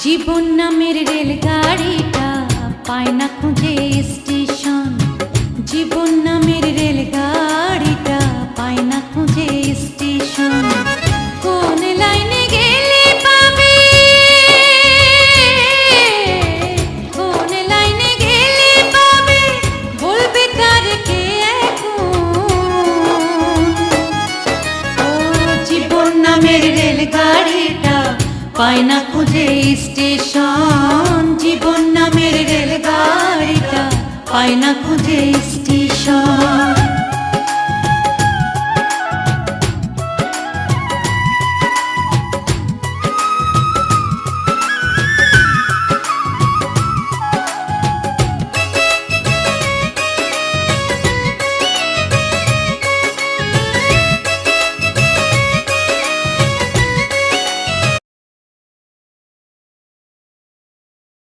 জীবন নামের রেলগাড়িটা পায় না খুঁজে স্টেশন। জীবন নামের রেলগাড়িটা পায় না খুঁজে স্টেশন। কোন লাইনে গেলে পাবে, কোন লাইনে গেলে পাবে, বলবে তার কে এখন। ও জীবন নামের রেলগাড়িটা পায় না খুঁজে স্টেশন। জীবন নামের রেলগাড়িটা পায় না খুঁজে স্টেশন।